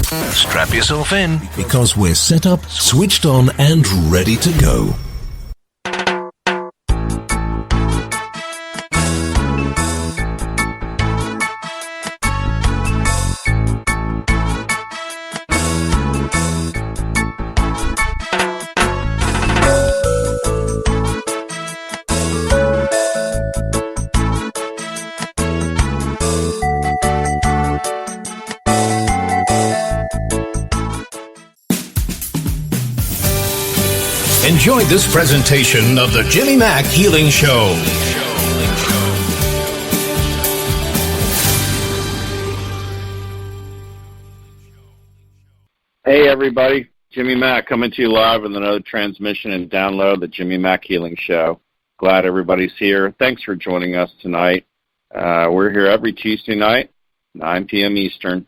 Strap yourself in, because we're set up, switched on, and ready to go. enjoy this presentation of the Jimmy Mack Healing Show. Hey everybody, Jimmy Mack coming to you live with another transmission and download of the Jimmy Mack Healing Show. Glad everybody's here. Thanks for joining us tonight. We're here every Tuesday night, 9 p.m. Eastern,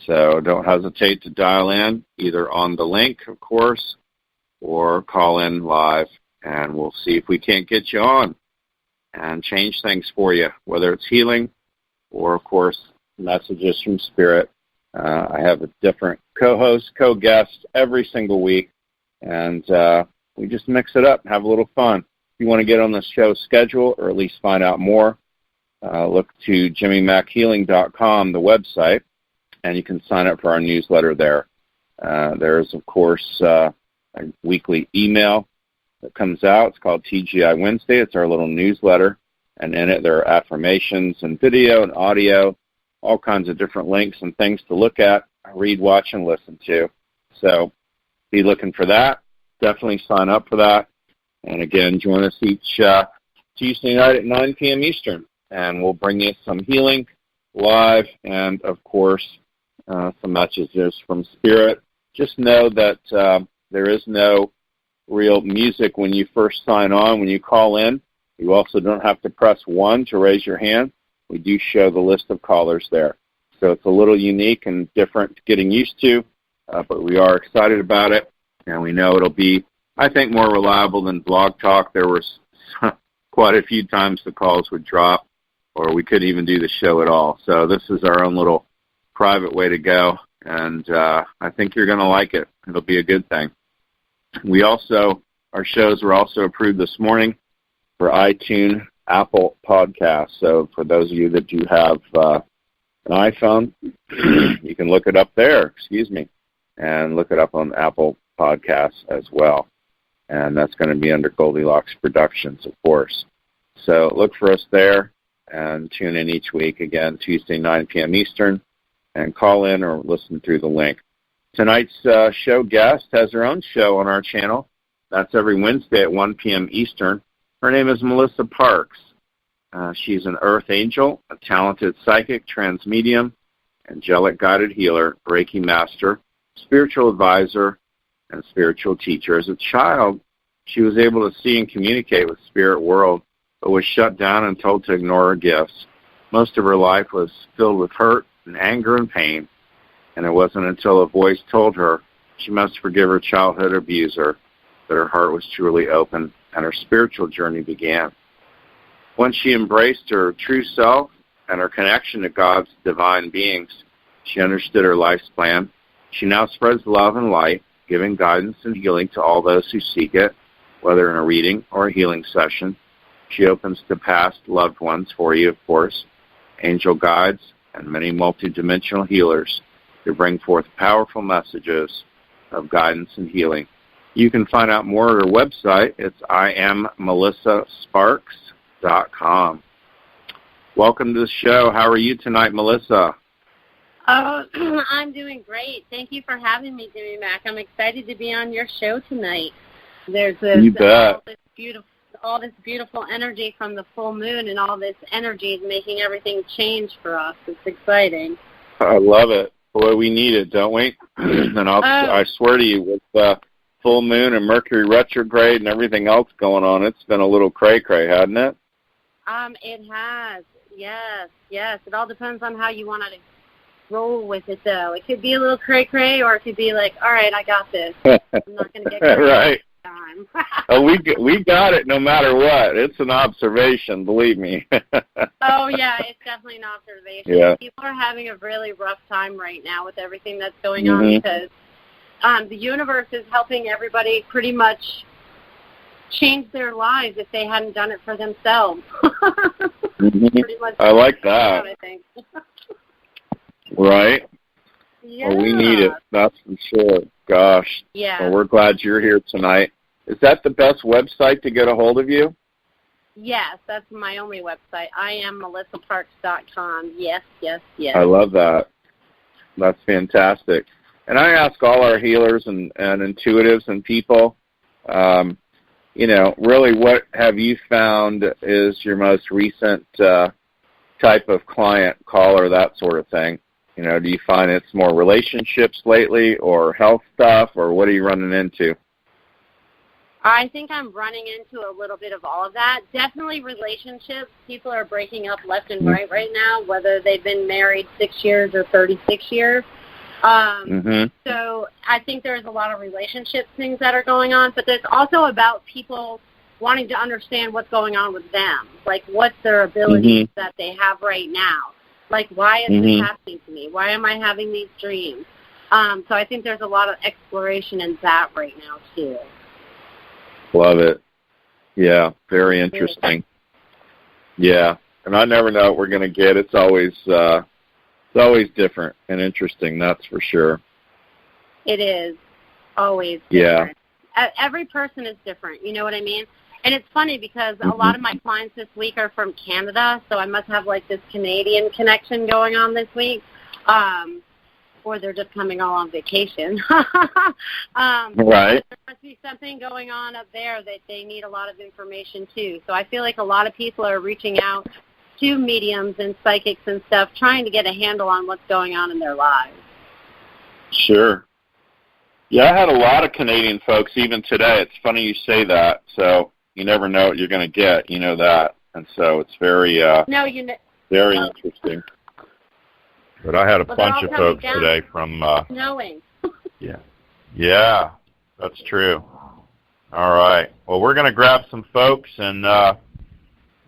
so don't hesitate to dial in, either on the link, of course, or call in live, and we'll see if we can't get you on and change things for you, whether it's healing or, of course, messages from Spirit. I have a different co-host, co-guest every single week, and we just mix it up and have a little fun. If you want to get on the show schedule or at least find out more, look to jimmymackhealing.com, the website, and you can sign up for our newsletter there. There's, of course, a weekly email that comes out. It's called TGI Wednesday. It's our little newsletter, and in it there are affirmations and video and audio, all kinds of different links and things to look at, read, watch, and listen to. So be looking for that. Definitely sign up for that. And again, join us each Tuesday night at 9 p.m. Eastern, and we'll bring you some healing live and, of course, some messages from Spirit. Just know that there is no real music when you first sign on. When you call in, you also don't have to press 1 to raise your hand. We do show the list of callers there. So it's a little unique and different getting used to, but we are excited about it, and we know it'll be, I think, more reliable than Blog Talk. There was quite a few times the calls would drop, or we couldn't even do the show at all. So this is our own little private way to go, and I think you're going to like it. It'll be a good thing. We also, our shows were also approved this morning for iTunes, Apple Podcasts. So for those of you that do have an iPhone, you can look it up there, and look it up on Apple Podcasts as well. And that's going to be under Goldilocks Productions, of course. So look for us there and tune in each week, again, Tuesday, 9 p.m. Eastern, and call in or listen through the link. Tonight's show guest has her own show on our channel. That's every Wednesday at 1 p.m. Eastern. Her name is Melissa Parks. She's an Earth Angel, a talented psychic, Trance Medium, Angelic Guided Healer, Reiki Master, spiritual advisor, and spiritual teacher. As a child, she was able to see and communicate with spirit world, but was shut down and told to ignore her gifts. Most of her life was filled with hurt and anger and pain, and it wasn't until a voice told her she must forgive her childhood abuser that her heart was truly open and her spiritual journey began. Once she embraced her true self and her connection to God's divine beings, she understood her life's plan. She now spreads love and light, giving guidance and healing to all those who seek it, whether in a reading or a healing session. She opens to past loved ones for you, of course, angel guides, and many multidimensional healers to bring forth powerful messages of guidance and healing. You can find out more at her website. It's IamMelissaSparks.com. Welcome to the show. How are you tonight, Melissa? I'm doing great. Thank you for having me, Jimmy Mack. I'm excited to be on your show tonight. There's all this beautiful energy from the full moon, and all this energy is making everything change for us. It's exciting. I love it. Boy, we need it, don't we? And I swear to you, with full moon and Mercury retrograde and everything else going on, it's been a little cray-cray, hasn't it? It has. Yes. It all depends on how you want to roll with it, though. It could be a little cray-cray, or it could be like, all right, I got this. I'm not going to get crazy. Right. time. Oh, we got it no matter what. It's an observation, believe me. Oh, yeah, it's definitely an observation. Yeah. People are having a really rough time right now with everything that's going on because the universe is helping everybody pretty much change their lives if they hadn't done it for themselves. Pretty much. I like that. I think. Right. Yeah. Well, we need it, that's for sure. Gosh. Yeah. Well, we're glad you're here tonight. Is that the best website to get a hold of you? Yes, that's my only website. IamMelissaParks.com. Yes. I love that. That's fantastic. And I ask all our healers and intuitives and people, really what have you found is your most recent type of client, caller, that sort of thing? Do you find it's more relationships lately or health stuff, or what are you running into? I think I'm running into a little bit of all of that. Definitely relationships. People are breaking up left and right now, whether they've been married 6 years or 36 years. So I think there's a lot of relationship things that are going on, but there's also about people wanting to understand what's going on with them, like what's their abilities that they have right now. Like, why is this happening to me? Why am I having these dreams? So I think there's a lot of exploration in that right now, too. Love it. Yeah, very interesting. Yeah, and I never know what we're going to get. It's always different and interesting, that's for sure. It is always different. Yeah. Every person is different, you know what I mean? And it's funny because a lot of my clients this week are from Canada, so I must have like this Canadian connection going on this week. Or they're just coming all on vacation. Right. There must be something going on up there that they need a lot of information too. So I feel like a lot of people are reaching out to mediums and psychics and stuff, trying to get a handle on what's going on in their lives. Sure. Yeah, I had a lot of Canadian folks even today. It's funny you say that. So you never know what you're going to get. You know that. And so it's very very interesting. But I had a bunch of folks today from... knowing. Yeah, that's true. All right. Well, we're going to grab some folks, and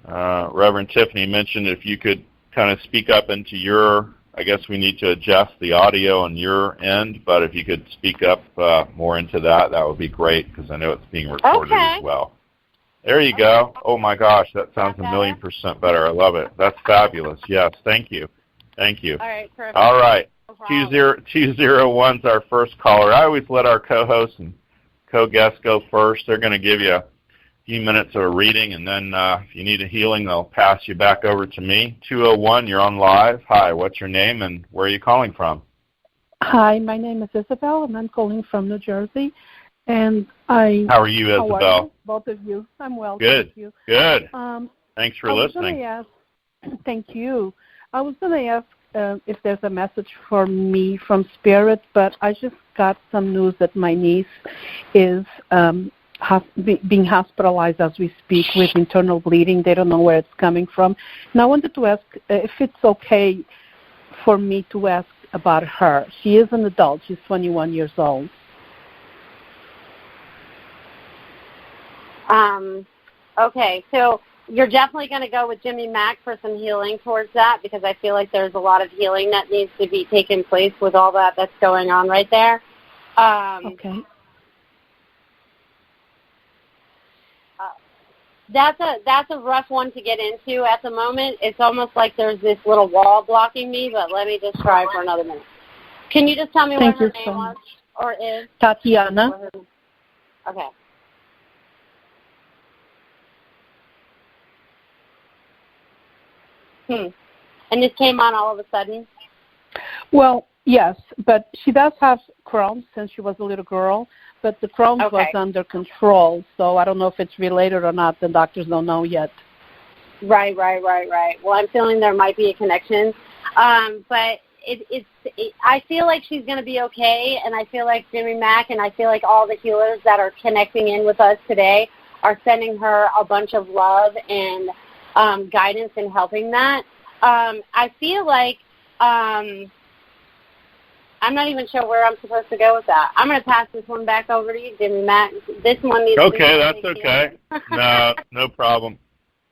Reverend Tiffany mentioned if you could kind of speak up into your... I guess we need to adjust the audio on your end, but if you could speak up more into that, that would be great, because I know it's being recorded as well. There you go. Oh, my gosh, that sounds 1,000,000% better. I love it. That's fabulous. Yes, thank you. Thank you. All right, perfect. All right. 201's our first caller. I always let our co-hosts and co-guests go first. They're going to give you a few minutes of a reading, and then if you need a healing, they'll pass you back over to me. 201, you're on live. Hi, what's your name, and where are you calling from? Hi, my name is Isabel, and I'm calling from New Jersey. And How are you, Isabel? How are you? Both of you. I'm well, good. Thank you. Good. Thanks for listening. Thank you. I was going to ask if there's a message for me from Spirit, but I just got some news that my niece is being hospitalized as we speak with internal bleeding. They don't know where it's coming from. And I wanted to ask if it's okay for me to ask about her. She is an adult. She's 21 years old. Okay, so you're definitely going to go with Jimmy Mack for some healing towards that, because I feel like there's a lot of healing that needs to be taking place with all that's going on right there. Okay. That's a rough one to get into at the moment. It's almost like there's this little wall blocking me, but let me just try for another minute. Can you just tell me what her name was or is? Tatiana. Okay. And this came on all of a sudden? Well, yes, but she does have Crohn's since she was a little girl, but the Crohn's was under control, so I don't know if it's related or not. The doctors don't know yet. Right. Well, I'm feeling there might be a connection, but I feel like she's going to be okay, and I feel like Jimmy Mack and I feel like all the healers that are connecting in with us today are sending her a bunch of love and guidance and helping that. I feel like I'm not even sure where I'm supposed to go with that. I'm going to pass this one back over to you, Jimmy Mack. This one needs to be... Okay, that's okay. No problem.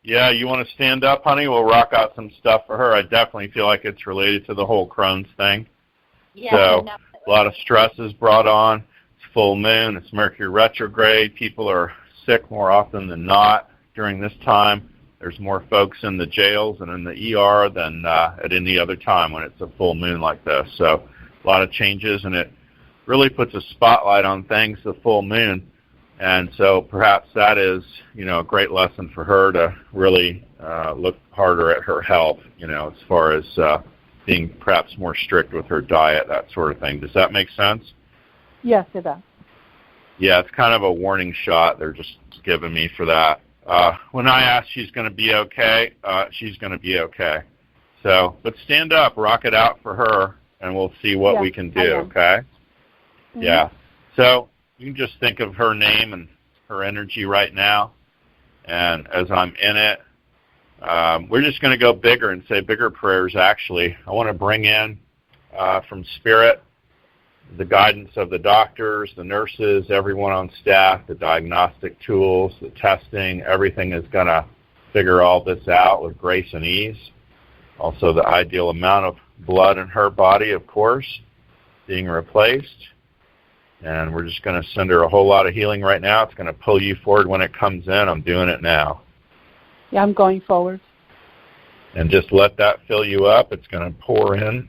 Yeah, you want to stand up, honey? We'll rock out some stuff for her. I definitely feel like it's related to the whole Crohn's thing. Yeah, so definitely. A lot of stress is brought on. It's full moon. It's Mercury retrograde. People are sick more often than not during this time. There's more folks in the jails and in the ER than at any other time when it's a full moon like this. So a lot of changes, and it really puts a spotlight on things, the full moon. And so perhaps that is, a great lesson for her to really look harder at her health, as far as being perhaps more strict with her diet, that sort of thing. Does that make sense? Yes, it does. Yeah, it's kind of a warning shot they're just giving me for that. When I ask she's going to be okay, she's going to be okay. So, but stand up, rock it out for her, and we'll see what we can do, okay? Mm-hmm. Yeah. So you can just think of her name and her energy right now, and as I'm in it, we're just going to go bigger and say bigger prayers, actually. I want to bring in from Spirit the guidance of the doctors, the nurses, everyone on staff, the diagnostic tools, the testing. Everything is going to figure all this out with grace and ease. Also the ideal amount of blood in her body, of course, being replaced. And we're just going to send her a whole lot of healing right now. It's going to pull you forward when it comes in. I'm doing it now. Yeah, I'm going forward. And just let that fill you up. It's going to pour in.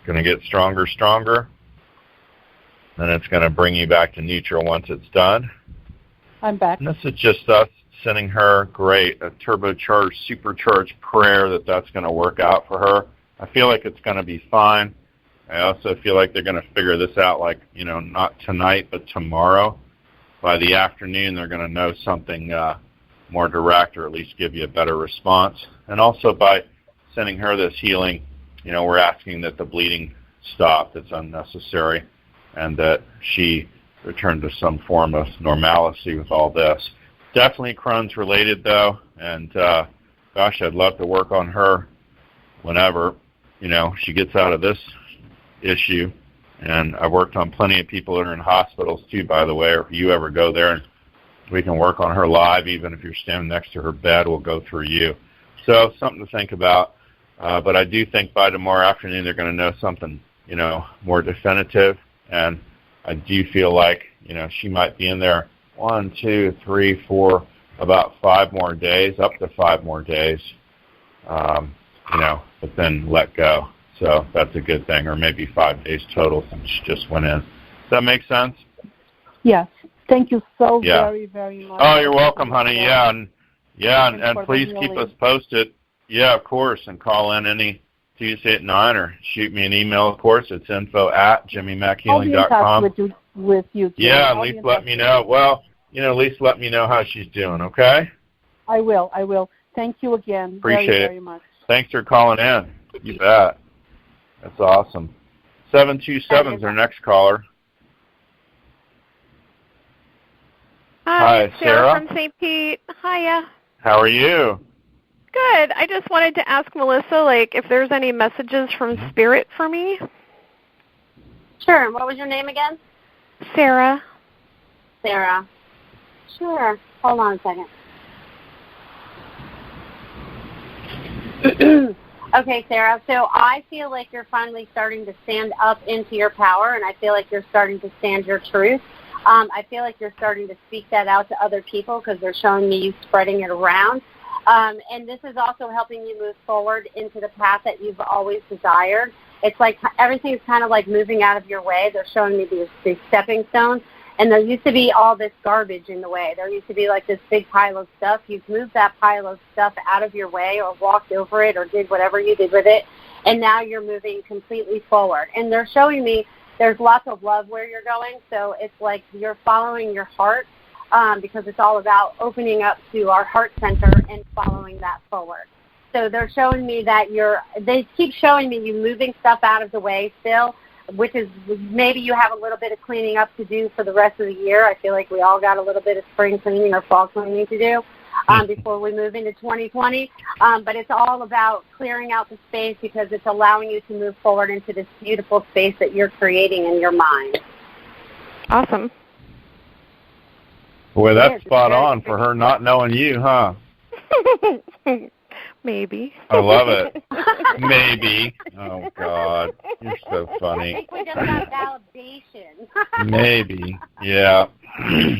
Going to get stronger. Then it's going to bring you back to neutral once it's done. I'm back. And this is just us sending her a turbocharged, supercharged prayer that's going to work out for her. I feel like it's going to be fine. I also feel like they're going to figure this out, not tonight, but tomorrow. By the afternoon, they're going to know something more direct, or at least give you a better response. And also by sending her this healing, we're asking that the bleeding stop that's unnecessary, and that she return to some form of normalcy with all this. Definitely Crohn's related, though, and gosh, I'd love to work on her whenever, she gets out of this issue. And I've worked on plenty of people that are in hospitals, too, by the way, or if you ever go there, and we can work on her live. Even if you're standing next to her bed, we'll go through you. So something to think about. But I do think by tomorrow afternoon they're going to know something, more definitive. And I do feel like, she might be in there 1, 2, 3, 4, about 5 more days, up to 5 more days, but then let go. So that's a good thing, or maybe 5 days total since she just went in. Does that make sense? Yes. Thank you so very, very much. Oh, you're welcome, honey. Yeah, and please keep us posted. Yeah, of course, and call in any Tuesday at 9, or shoot me an email, of course. It's info@jimmymackhealing.com. I'll be in touch with you. Yeah, at least let me know. Well, at least let me know how she's doing, okay? I will. Thank you again. Appreciate very, it. very much. Thanks for calling in. You bet. That's awesome. 727 is our next caller. Hi, Sarah from St. Pete. Hiya. How are you? Good. I just wanted to ask Melissa, if there's any messages from Spirit for me. Sure. What was your name again? Sarah. Sarah. Sure. Hold on a second. Okay, Sarah. So I feel like you're finally starting to stand up into your power, and I feel like you're starting to stand your truth. I feel like you're starting to speak that out to other people because they're showing me you spreading it around. And this is also helping you move forward into the path that you've always desired. It's like everything's kind of like moving out of your way. They're showing me these stepping stones. And there used to be all this garbage in the way. There used to be like this big pile of stuff. You've moved that pile of stuff out of your way, or walked over it, or did whatever you did with it. And now you're moving completely forward. And they're showing me there's lots of love where you're going. So it's like you're following your heart. Because it's all about opening up to our heart center and following that forward. So they're showing me that they keep showing me you moving stuff out of the way still, which is maybe you have a little bit of cleaning up to do for the rest of the year. I feel like we all got a little bit of spring cleaning or fall cleaning to do. before we move into 2020. But it's all about clearing out the space because it's allowing you to move forward into this beautiful space that you're creating in your mind. Awesome. Boy, that's spot on for her not knowing you, huh? Maybe. I love it. Maybe. Oh, God. You're so funny. I think we just got validation. Maybe. Yeah.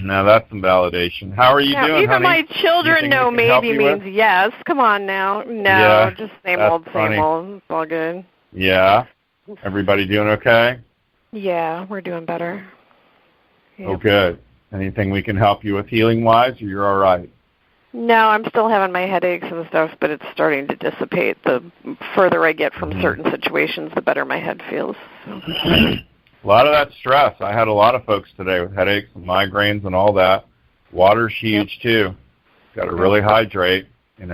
Now that's some validation. How are you doing, even honey? My children know maybe means yes. Come on now. No, just same old, same old. It's all good. Yeah. Everybody doing okay? Yeah, we're doing better. Yep. Oh, good. Anything we can help you with healing-wise, or you're all right? No, I'm still having my headaches and stuff, but it's starting to dissipate. The further I get from certain situations, the better my head feels. So. A lot of that stress. I had a lot of folks today with headaches and migraines and all that. Water's huge, too. Got to really hydrate, and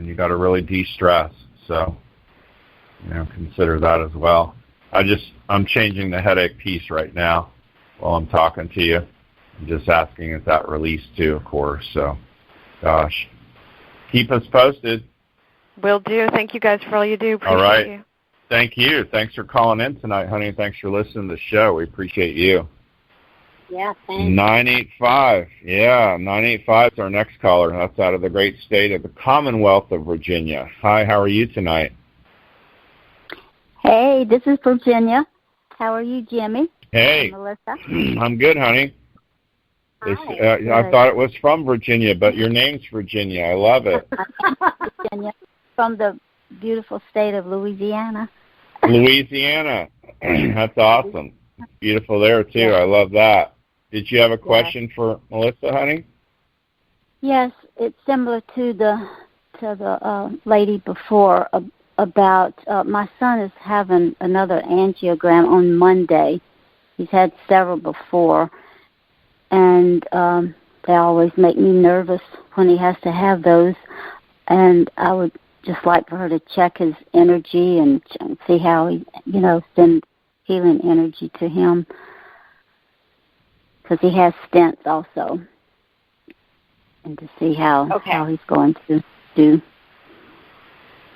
you got to really de-stress. So, consider that as well. I'm changing the headache piece right now while I'm talking to you. I'm just asking if that released, too, of course, so. Gosh. Keep us posted. Will do. Thank you guys for all you do. Appreciate all right. You. Thank you. Thanks for calling in tonight, honey. Thanks for listening to the show. We appreciate you. Yeah, thanks. 985. Yeah, 985 is our next caller. That's out of the great state of the Commonwealth of Virginia. Hi, how are you tonight? Hey, this is Virginia. How are you, Jimmy? Hey. Melissa? I'm good, honey. I thought it was from Virginia, but your name's Virginia. I love it. Virginia, from the beautiful state of Louisiana. Louisiana. That's awesome. It's beautiful there, too. Yeah. I love that. Did you have a question for Melissa, honey? Yes, it's similar to the lady before about my son is having another angiogram on Monday. He's had several before. And they always make me nervous when he has to have those. And I would just like for her to check his energy and see how he, send healing energy to him. Because he has stents also. And to see how he's going to do.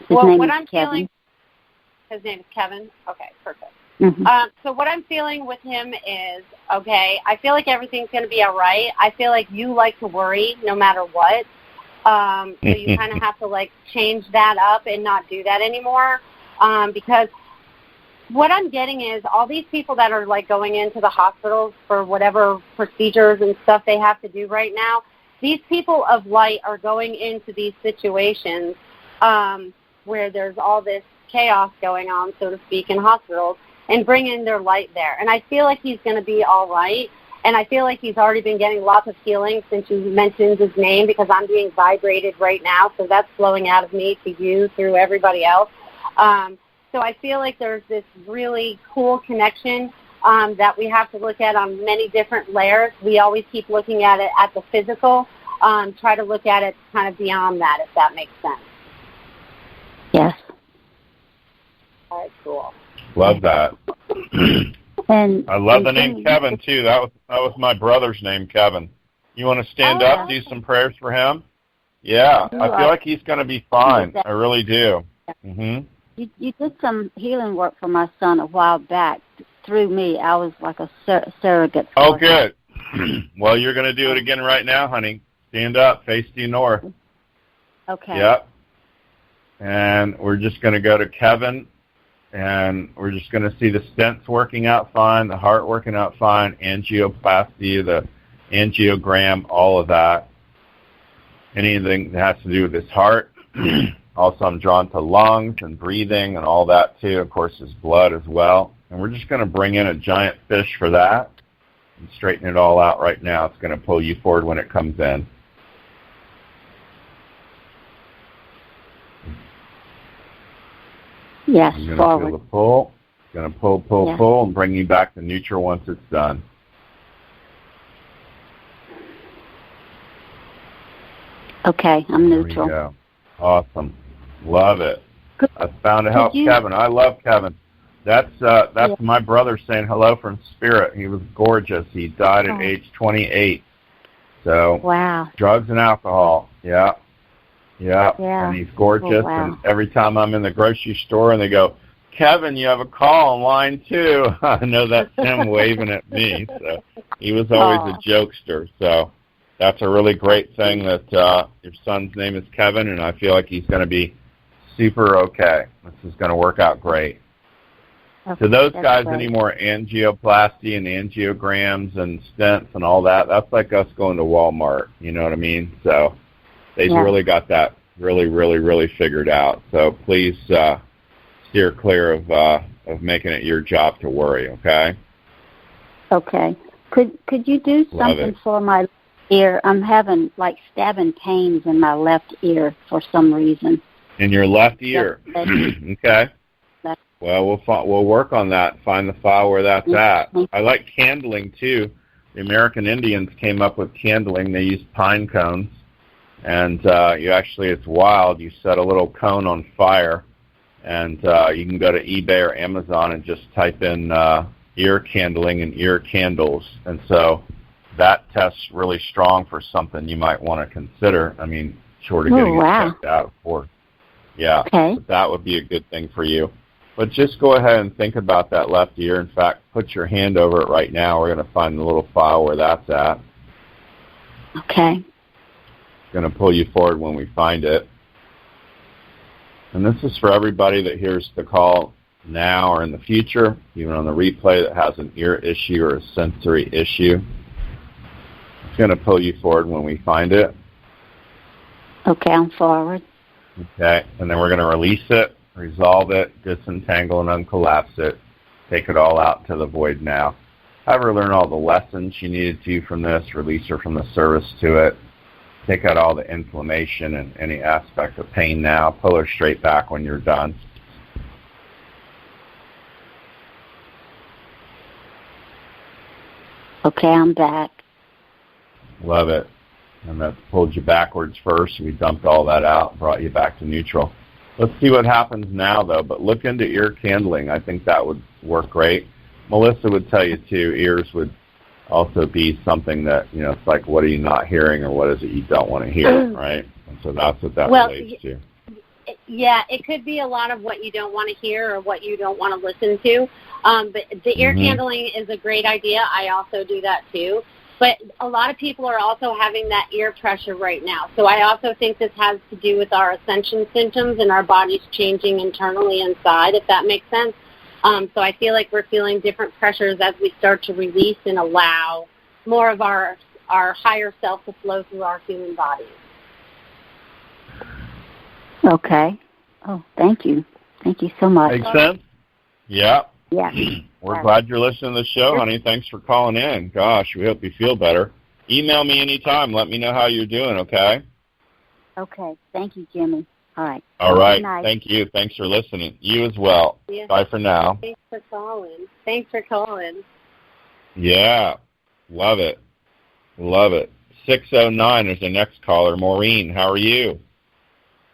His name is Kevin. His name is Kevin? Okay, perfect. Mm-hmm. So what I'm feeling with him is, I feel like everything's going to be all right. I feel like you like to worry no matter what. So you kind of have to, change that up and not do that anymore. Because what I'm getting is all these people that are, going into the hospitals for whatever procedures and stuff they have to do right now, these people of light are going into these situations where there's all this chaos going on, so to speak, in hospitals, and bring in their light there. And I feel like he's going to be all right. And I feel like he's already been getting lots of healing since you mentioned his name because I'm being vibrated right now. So that's flowing out of me to you through everybody else. So I feel like there's this really cool connection that we have to look at on many different layers. We always keep looking at it at the physical. Try to look at it kind of beyond that, if that makes sense. Yes. All right, cool. Love that. And I love the name Kevin, too. That was my brother's name, Kevin. You want to stand up, do some prayers for him? Yeah, I feel like he's going to be fine. I really do. Mm-hmm. You did some healing work for my son a while back through me. I was like a surrogate. Oh, good. Well, you're going to do it again right now, honey. Stand up, face due north. Okay. Yep. And we're just going to go to Kevin. And we're just going to see the stents working out fine, the heart working out fine, angioplasty, the angiogram, all of that. Anything that has to do with his heart. Also, I'm drawn to lungs and breathing and all that, too. Of course, his blood as well. And we're just going to bring in a giant fish for that and straighten it all out right now. It's going to pull you forward when it comes in. Yes, I'm going forward. to feel the pull. It's going to pull, and bring you back to neutral once it's done. Okay, I'm neutral. There we go. Awesome. Love it. I found to help Kevin. I love Kevin. That's my brother saying hello from spirit. He was gorgeous. He died at age 28. So wow. Drugs and alcohol. Yeah. Yeah, and he's gorgeous. Oh, wow. And every time I'm in the grocery store and they go, Kevin, you have a call on line 2, I know that's him waving at me. So he was always a jokester. So that's a really great thing that your son's name is Kevin, and I feel like he's going to be super okay. This is going to work out great. Okay, to those guys, great. any more angioplasty and angiograms and stents and all that, that's like us going to Walmart, you know what I mean? So they've really got that really figured out. So please steer clear of making it your job to worry, okay? Okay. Could you do something for my ear? I'm having like stabbing pains in my left ear for some reason. In your left ear? Okay. Well, we'll work on that, find the file where that's at. I like candling, too. The American Indians came up with candling. They used pine cones. And it's wild. You set a little cone on fire, and you can go to eBay or Amazon and just type in ear candling and ear candles. And so that test's really strong for something you might want to consider. I mean, short of getting it checked out, of course. Yeah, but that would be a good thing for you. But just go ahead and think about that left ear. In fact, put your hand over it right now. We're going to find the little file where that's at. Okay. Going to pull you forward when we find it. And this is for everybody that hears the call now or in the future, even on the replay, that has an ear issue or a sensory issue. It's going to pull you forward when we find it. Okay, I'm forward. Okay, and then we're going to release it, resolve it, disentangle and uncollapse it, take it all out to the void now. Have her learn all the lessons she needed to from this, release her from the service to it, take out all the inflammation and any aspect of pain now, pull her straight back when you're done. Okay, I'm back. Love it. And that pulled you backwards first. We dumped all that out, brought you back to neutral. Let's see what happens now, though. But look into ear candling. I think that would work great. Melissa would tell you, too, ears would also be something that, it's like, what are you not hearing or what is it you don't want to hear, right? And so that's what that relates to. Yeah, it could be a lot of what you don't want to hear or what you don't want to listen to. But the ear candling is a great idea. I also do that, too. But a lot of people are also having that ear pressure right now. So I also think this has to do with our ascension symptoms and our bodies changing internally inside, if that makes sense. So I feel like we're feeling different pressures as we start to release and allow more of our higher self to flow through our human bodies. Okay. Oh, thank you. Thank you so much. Makes sense? Yeah. Yeah. We're glad you're listening to the show, honey. Thanks for calling in. Gosh, we hope you feel better. Email me anytime. Let me know how you're doing, okay? Okay. Thank you, Jimmy. All right. All right. Thank you. Thanks for listening. You as well. Yeah. Bye for now. Thanks for calling. Yeah. Love it. 609 is the next caller. Maureen, how are you?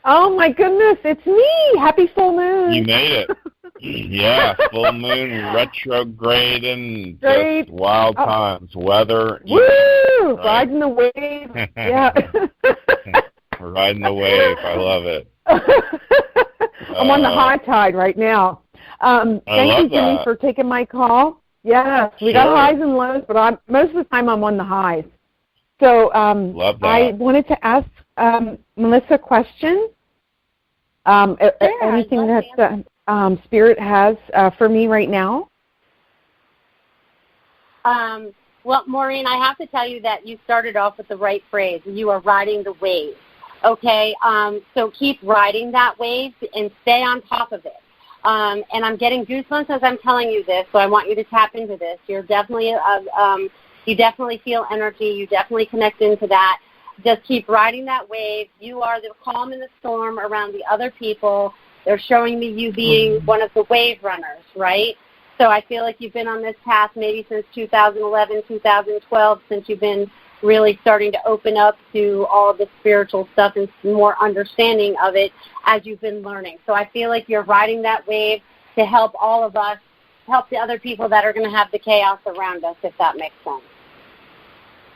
Oh, my goodness. It's me. Happy full moon. You made it. Yeah, full moon, retrograding, just wild times, weather. Woo! Right? Riding the wave. Yeah. Riding the wave. I love it. I'm on the high tide right now. Thank you, Jimmy, for taking my call. Yes, we got highs and lows, but most of the time I'm on the highs. So love that. I wanted to ask Melissa a question. Anything that Spirit has for me right now? Well, Maureen, I have to tell you that you started off with the right phrase. You are riding the wave. Okay, so keep riding that wave and stay on top of it. And I'm getting goosebumps as I'm telling you this, so I want you to tap into this. You're definitely, you definitely feel energy. You definitely connect into that. Just keep riding that wave. You are the calm in the storm around the other people. They're showing me you being one of the wave runners, right? So I feel like you've been on this path maybe since 2011, 2012, since you've been really starting to open up to all the spiritual stuff and more understanding of it as you've been learning. So I feel like you're riding that wave to help all of us, help the other people that are going to have the chaos around us, if that makes sense.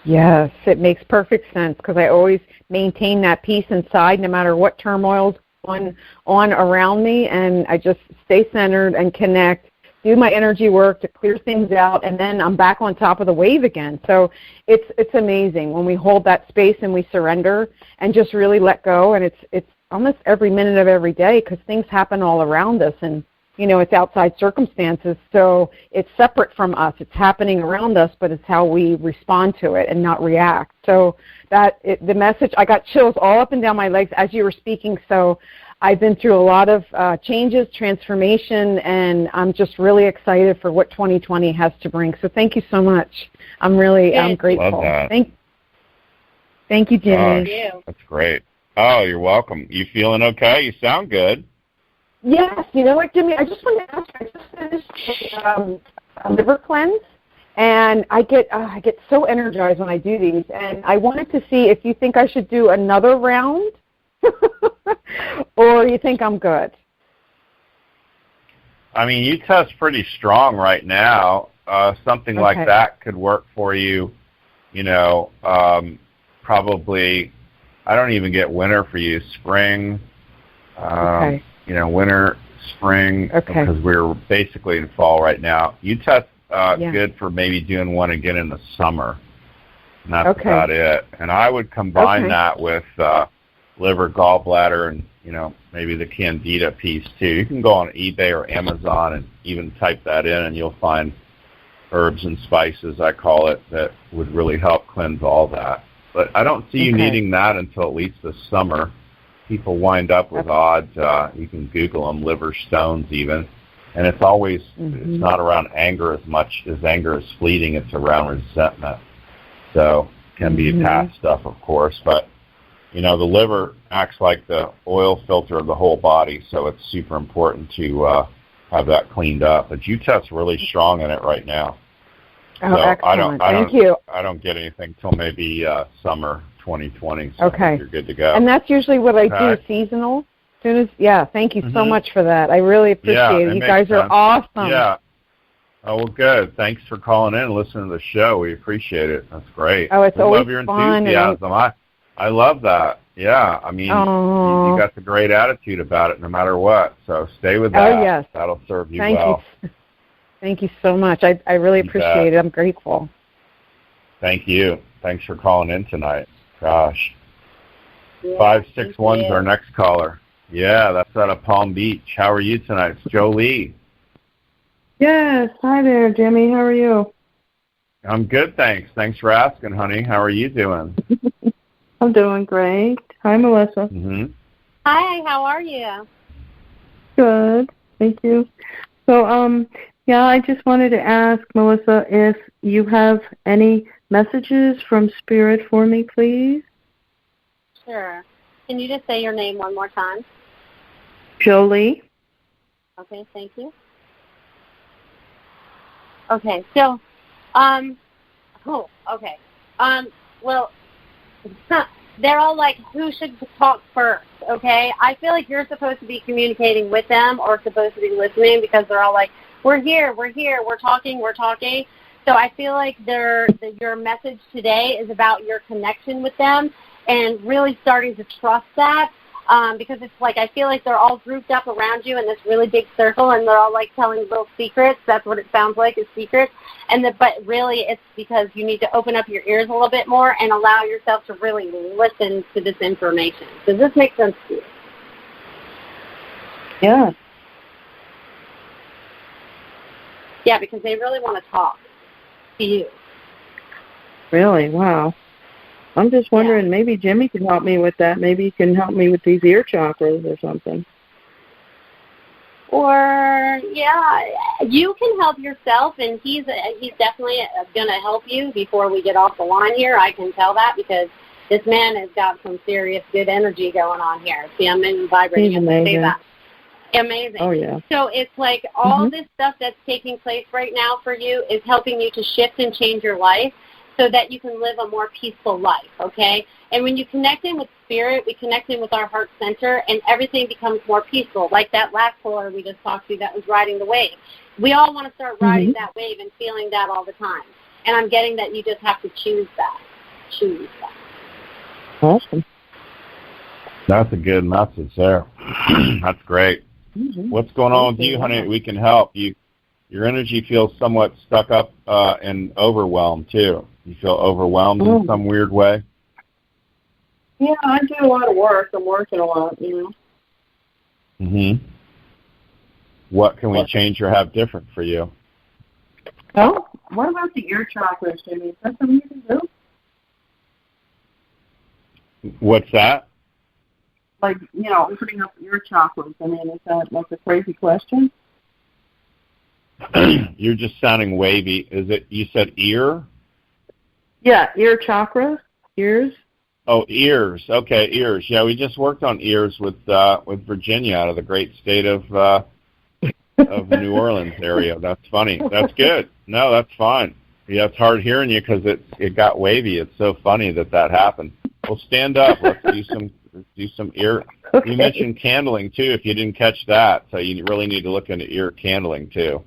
Yes, it makes perfect sense because I always maintain that peace inside no matter what turmoil's on around me, and I just stay centered and connect, do my energy work to clear things out, and then I'm back on top of the wave again. So it's amazing when we hold that space and we surrender and just really let go, and it's almost every minute of every day because things happen all around us, and it's outside circumstances, so it's separate from us. It's happening around us, but it's how we respond to it and not react. So the message, I got chills all up and down my legs as you were speaking. So I've been through a lot of changes, transformation, and I'm just really excited for what 2020 has to bring. So thank you so much. I'm grateful. Love that. Thank you, Jimmy. Thank you. That's great. Oh, you're welcome. You feeling okay? You sound good. Yes, you know what, Jimmy? I just want to ask. I just finished a liver cleanse, and I get so energized when I do these. And I wanted to see if you think I should do another round, or you think I'm good. I mean, you test pretty strong right now. Something like that could work for you. Probably. I don't even get winter for you. Spring. Winter, spring, because we're basically in fall right now. You test good for maybe doing one again in the summer. And that's about it. And I would combine that with liver, gallbladder, and, maybe the candida piece, too. You can go on eBay or Amazon and even type that in, and you'll find herbs and spices, I call it, that would really help cleanse all that. But I don't see you needing that until at least the summer. People wind up with odd, you can Google them, liver stones even. And it's always, it's not around anger as much as anger is fleeting. It's around resentment. So it can be past stuff, of course. But, the liver acts like the oil filter of the whole body. So it's super important to have that cleaned up. But you test really strong in it right now. Oh, so excellent. Thank you. I don't get anything till maybe summer 2020. So you're good to go. And that's usually what I do, seasonal. Thank you so much for that. I really appreciate it. You guys are awesome. Yeah. Oh, well, good. Thanks for calling in and listening to the show. We appreciate it. That's great. Oh, it's always love your fun. enthusiasm. I love that. Yeah. I mean, you got the great attitude about it no matter what. So stay with that. Oh, yes. That'll serve you well. Thank you so much. I really appreciate it. I'm grateful. Thank you. Thanks for calling in tonight. Gosh. 561 is our next caller. Yeah, that's out of Palm Beach. How are you tonight? It's Jolie. Yes. Hi there, Jimmy. How are you? I'm good, thanks. Thanks for asking, honey. How are you doing? I'm doing great. Hi, Melissa. Hi, how are you? Good. Thank you. So, I just wanted to ask, Melissa, if you have any messages from Spirit for me, please. Sure. Can you just say your name one more time? Jolie. Okay, thank you. Okay, so, well, they're all like, who should talk first, okay? I feel like you're supposed to be communicating with them or supposed to be listening because they're all like, we're here, we're talking. So I feel like your message today is about your connection with them and really starting to trust that because it's like I feel like they're all grouped up around you in this really big circle and they're all like telling little secrets. That's what it sounds like is secrets. But really it's because you need to open up your ears a little bit more and allow yourself to really listen to this information. Does this make sense to you? Yeah. Yeah, because they really want to talk to you. Really? Wow. I'm just wondering, maybe Jimmy can help me with that. Maybe he can help me with these ear chakras or something. Or, you can help yourself, and he's definitely going to help you before we get off the line here. I can tell that because this man has got some serious good energy going on here. See, I'm even vibrating as I say that. Amazing. Oh, yeah. So it's like all this stuff that's taking place right now for you is helping you to shift and change your life so that you can live a more peaceful life, okay? And when you connect in with spirit, we connect in with our heart center, and everything becomes more peaceful, like that last caller we just talked to that was riding the wave. We all want to start riding that wave and feeling that all the time. And I'm getting that you just have to choose that. choose that. Awesome. That's a good message there. That's great. Mm-hmm. What's going on with you, honey? We can help you. Your energy feels somewhat stuck up and overwhelmed, too. You feel overwhelmed in some weird way? Yeah, I do a lot of work. I'm working a lot, you know. Mm-hmm. What can we change or have different for you? Oh, what about the ear chakras, Jimmy? Is that something you can do? What's that? Like, you know, opening up ear chakras. I mean, is that like a crazy question? You're just sounding wavy. Is it, you said ear? Yeah, ear chakra, ears. Oh, ears. Okay, ears. Yeah, we just worked on ears with Virginia out of the great state of New Orleans area. That's funny. That's good. No, that's fine. Yeah, it's hard hearing you because it got wavy. It's so funny that happened. Well, stand up. Let's do some ear. Okay. You mentioned candling too. If you didn't catch that, so you really need to look into ear candling too.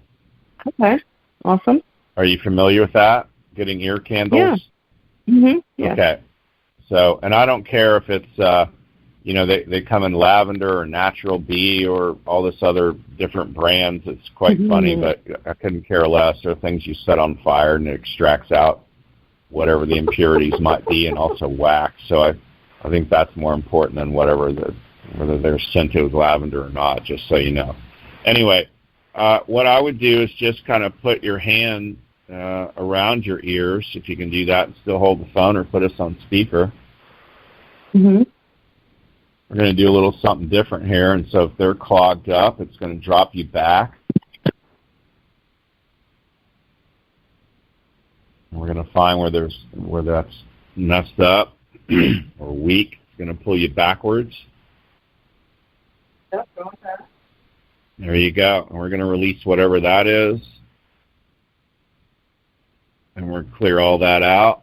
Okay. Awesome. Are you familiar with that? Getting ear candles? Yeah. Mm-hmm. Yeah. Okay. So, and I don't care if it's, they come in lavender or natural bee or all this other different brands. It's quite funny, but I couldn't care less. There are things you set on fire and it extracts out whatever the impurities might be, and also wax. So I think that's more important than whether they're scented with lavender or not, just so you know. Anyway, what I would do is just kind of put your hand around your ears, if you can do that, and still hold the phone or put us on speaker. Mm-hmm. We're going to do a little something different here, and so if they're clogged up, it's going to drop you back. And we're going to find where that's messed up or weak. It's going to pull you backwards. Yep, go with that. There you go. And we're going to release whatever that is. And we're going to clear all that out.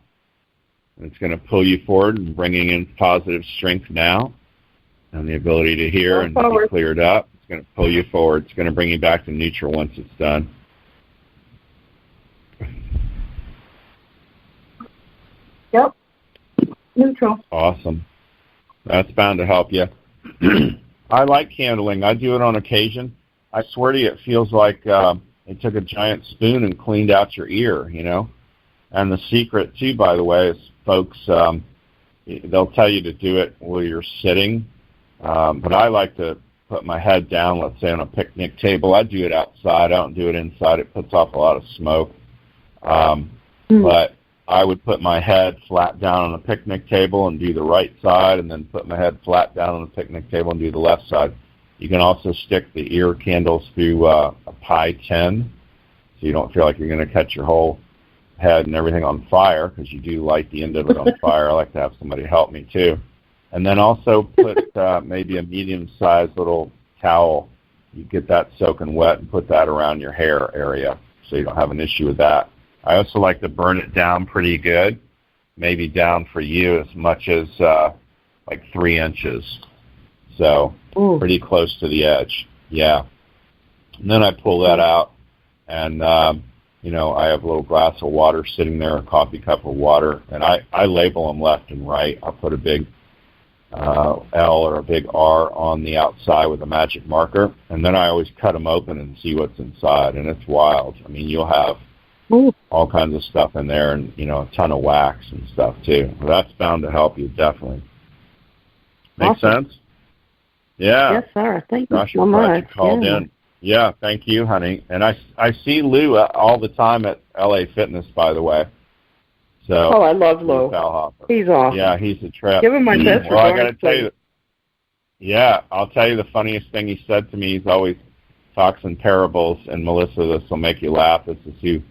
And it's going to pull you forward and bringing in positive strength now and the ability to hear and be cleared up. It's going to pull you forward. It's going to bring you back to neutral once it's done. Yep. Neutral. Awesome. That's bound to help you. I like candling. I do it on occasion. I swear to you, it feels like they took a giant spoon and cleaned out your ear, you know. And the secret, too, by the way, is folks, they'll tell you to do it while you're sitting. But I like to put my head down, let's say on a picnic table. I do it outside. I don't do it inside. It puts off a lot of smoke. But I would put my head flat down on a picnic table and do the right side, and then put my head flat down on the picnic table and do the left side. You can also stick the ear candles through a pie tin, so you don't feel like you're going to catch your whole head and everything on fire, because you do light the end of it on fire. I like to have somebody help me, too. And then also put maybe a medium-sized little towel. You get that soaking wet and put that around your hair area so you don't have an issue with that. I also like to burn it down pretty good, maybe down for you as much as like 3 inches. So pretty close to the edge. Yeah. And then I pull that out, and, I have a little glass of water sitting there, a coffee cup of water, and I label them left and right. I'll put a big L or a big R on the outside with a magic marker, and then I always cut them open and see what's inside, and it's wild. I mean, you'll have all kinds of stuff in there, and, a ton of wax and stuff, too. Well, that's bound to help you, definitely. Make sense? Yeah. Yes, sir. Thank you so much. You called in. Yeah, thank you, honey. And I see Lou all the time at LA Fitness, by the way. So. Oh, I love Lou. He's awesome. Yeah, he's a trip. Give him my best. Well, I got to tell you. Yeah, I'll tell you the funniest thing he said to me. He's always talks in parables, and Melissa, this will make you laugh. This is who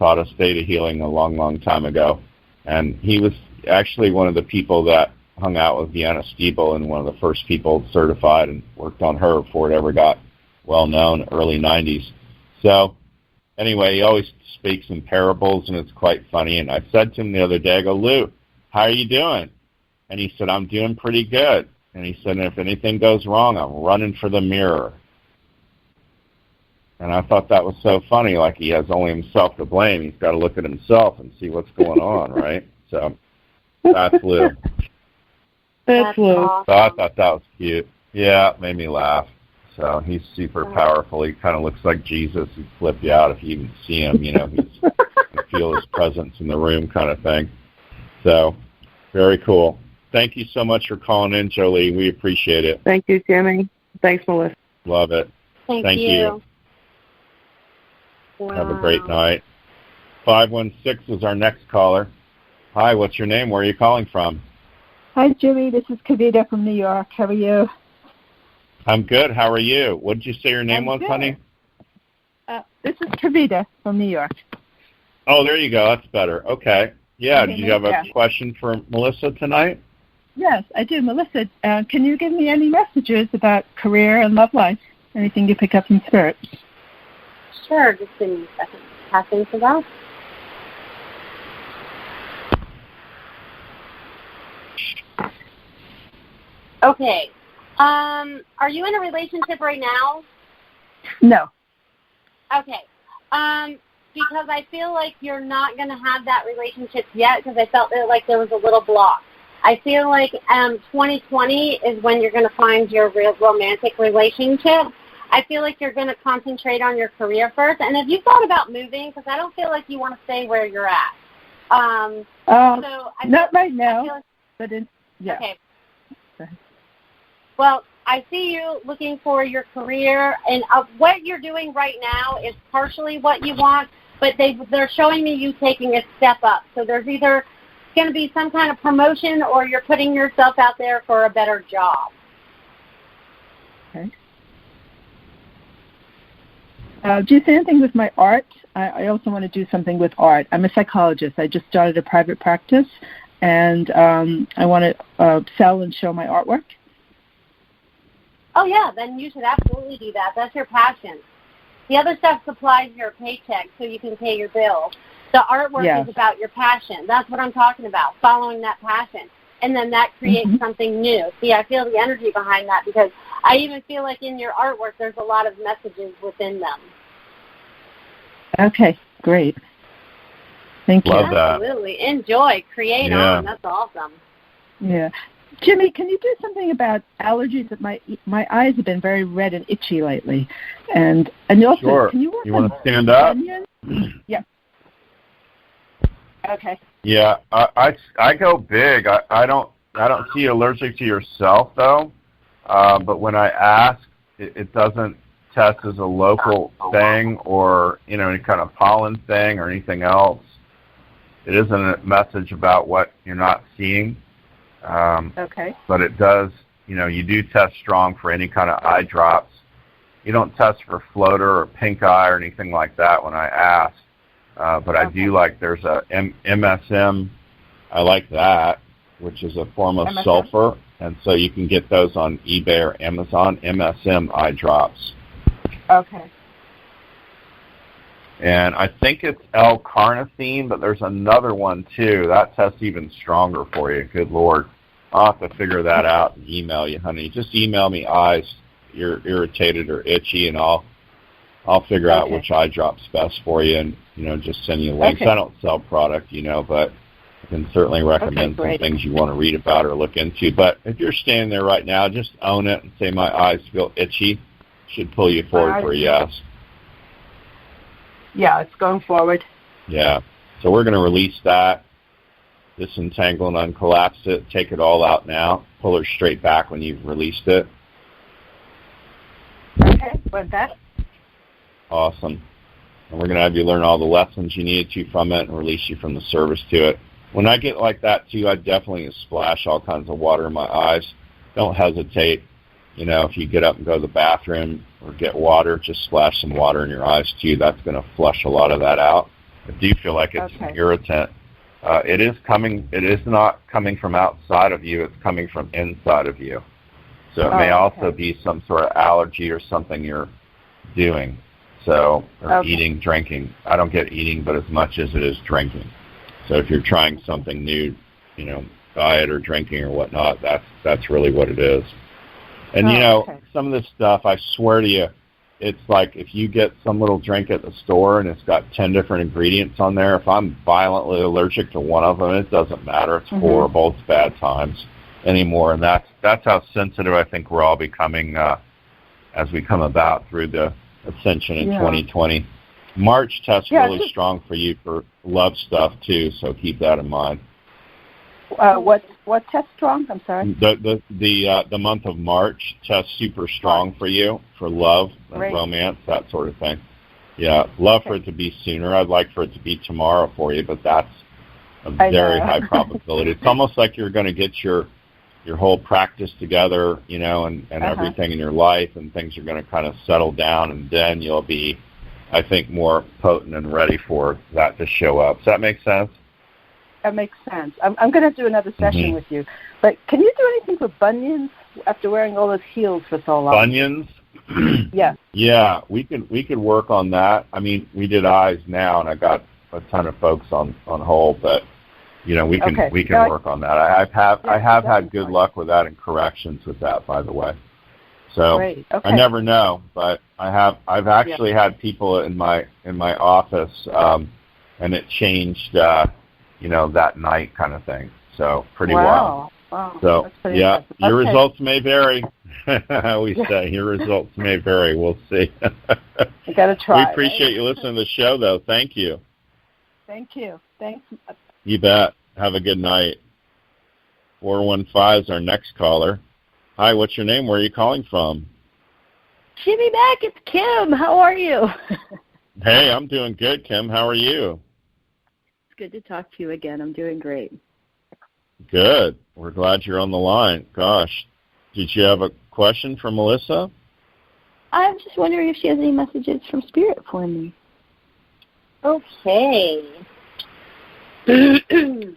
taught us theta healing a long, long time ago. And he was actually one of the people that hung out with Deanna Stiebel, and one of the first people certified and worked on her before it ever got well-known, early 90s. So anyway, he always speaks in parables, and it's quite funny. And I said to him the other day, I go, Lou, how are you doing? And he said, I'm doing pretty good. And he said, if anything goes wrong, I'm running for the mirror. And I thought that was so funny, like he has only himself to blame. He's got to look at himself and see what's going on, right? So That's Lou. That's Lou. Awesome. So I thought that was cute. Yeah, it made me laugh. So he's super powerful. He kind of looks like Jesus. He'd flip you out if you even see him. You feel his presence in the room kind of thing. So very cool. Thank you so much for calling in, Jolie. We appreciate it. Thank you, Jimmy. Thanks, Melissa. Love it. Thank you. Have a great night. 516 is our next caller. Hi, what's your name? Where are you calling from? Hi, Jimmy. This is Kavita from New York. How are you? I'm good. How are you? What did you say your name was, good. honey? This is Kavita from New York. Oh, there you go. That's better. Okay. Yeah, did you have a question for Melissa tonight? Yes, I do. Melissa, can you give me any messages about career and love life? Anything you pick up from spirit? Sure. Just give me a second. Pass into that. Okay. Are you in a relationship right now? No. Okay. Because I feel like you're not going to have that relationship yet because I felt like there was a little block. I feel like 2020 is when you're going to find your real romantic relationship. I feel like you're going to concentrate on your career first. And have you thought about moving? Because I don't feel like you want to stay where you're at. Not right now. Yeah. Okay. Well, I see you looking for your career, and what you're doing right now is partially what you want, but they're showing me you taking a step up. So there's either going to be some kind of promotion or you're putting yourself out there for a better job. Okay. Do you see anything with my art? I also want to do something with art. I'm a psychologist. I just started a private practice, and I want to sell and show my artwork. Oh, yeah, then you should absolutely do that. That's your passion. The other stuff supplies your paycheck so you can pay your bills. The artwork is about your passion. That's what I'm talking about, following that passion. And then that creates something new. See, I feel the energy behind that because I even feel like in your artwork there's a lot of messages within them. Okay, great. Thank you. Love that. Absolutely. Enjoy. Create on. That's awesome. Yeah. Jimmy, can you do something about allergies? That my eyes have been very red and itchy lately, and also sure. Can you work you want to stand up? Yeah. Okay. Yeah, I go big. I don't see you allergic to yourself though, but when I ask, it doesn't test as a local thing or any kind of pollen thing or anything else. It isn't a message about what you're not seeing. Okay. But it does, you do test strong for any kind of eye drops. You don't test for floater or pink eye or anything like that when I ask. But I do like there's a MSM. I like that, which is a form of sulfur. And so you can get those on eBay or Amazon, MSM eye drops. Okay. And I think it's L-carnitine, but there's another one, too. That tests even stronger for you. Good Lord. I'll have to figure that out and email you, honey. Just email me eyes, you're irritated or itchy, and I'll figure out which eye drop's best for you and, just send you links. I don't sell product, but I can certainly recommend some things you want to read about or look into. But if you're standing there right now, just own it and say, my eyes feel itchy. Should pull you forward for a yes. Yeah, it's going forward. Yeah. So we're going to release that, disentangle and uncollapse it, take it all out now, pull her straight back when you've released it. Okay, went that. Awesome. And we're going to have you learn all the lessons you needed to from it and release you from the service to it. When I get like that, too, I definitely splash all kinds of water in my eyes. Don't hesitate. If you get up and go to the bathroom or get water, just splash some water in your eyes, too. That's going to flush a lot of that out. If you feel like it's an irritant, it is not coming from outside of you. It's coming from inside of you. So it may also be some sort of allergy or something you're doing. So, or eating, drinking. I don't get eating, but as much as it is drinking. So if you're trying something new, diet or drinking or whatnot, that's really what it is. And, some of this stuff, I swear to you, it's like if you get some little drink at the store and it's got 10 different ingredients on there, if I'm violently allergic to one of them, it doesn't matter. It's horrible. It's bad times anymore. And that's how sensitive I think we're all becoming as we come about through the ascension in 2020. March tests really strong for you for love stuff too, so keep that in mind. What test strong? I'm sorry. The month of March tests super strong for you for love and romance, that sort of thing. Yeah, love for it to be sooner. I'd like for it to be tomorrow for you, but that's a very high probability. It's almost like you're going to get your whole practice together, you know, and everything in your life, and things are going to kind of settle down, and then you'll be, I think, more potent and ready for that to show up. Does that make sense? That makes sense. I'm going to do another session with you. But can you do anything for bunions after wearing all those heels for so long? Bunions? Yeah. Yeah, we could work on that. I mean, we did eyes now, and I got a ton of folks on hold, but you know, we can work on that. I have had good luck with that and corrections with that, by the way. So I never know, but I've actually had people in my office, and it changed, you know, that night kind of thing. So pretty wild. Wow. So yeah, your results may vary. We say your results may vary. We'll see. You got to try. We appreciate you listening to the show, though. Thank you. Thank you. Thanks. You bet. Have a good night. 415 is our next caller. Hi, what's your name? Where are you calling from? Jimmy Mack, it's Kim. How are you? Hey, I'm doing good, Kim. How are you? It's good to talk to you again. I'm doing great. Good. We're glad you're on the line. Gosh, did you have a question for Melissa? I'm just wondering if she has any messages from Spirit for me. Okay. Can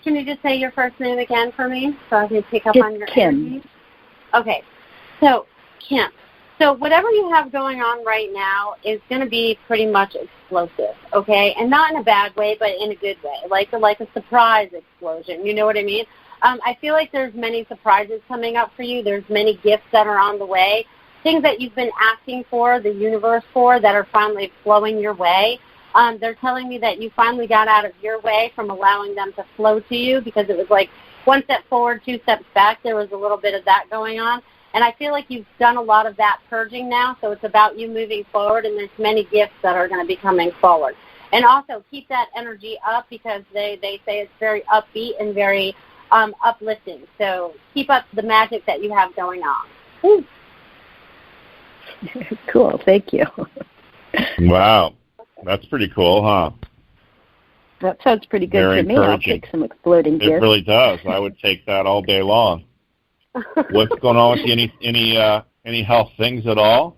you just say your first name again for me so I can pick up on your Kim. energy? Okay. So, Kim. So whatever you have going on right now is going to be pretty much explosive, okay? And not in a bad way, but in a good way, like a surprise explosion. You know what I mean? I feel like there's many surprises coming up for you. There's many gifts that are on the way, things that you've been asking for, the universe for, that are finally flowing your way. They're telling me that you finally got out of your way from allowing them to flow to you, because it was like one step forward, two steps back. There was a little bit of that going on. And I feel like you've done a lot of that purging now, so it's about you moving forward, and there's many gifts that are going to be coming forward. And also keep that energy up, because they say it's very upbeat and very uplifting. So keep up the magic that you have going on. Ooh. Cool. Thank you. Wow. That's pretty cool, huh? That sounds pretty good Very to me. I'll take some exploding gifts. It really does. I would take that all day long. What's going on with you? Any health things at all?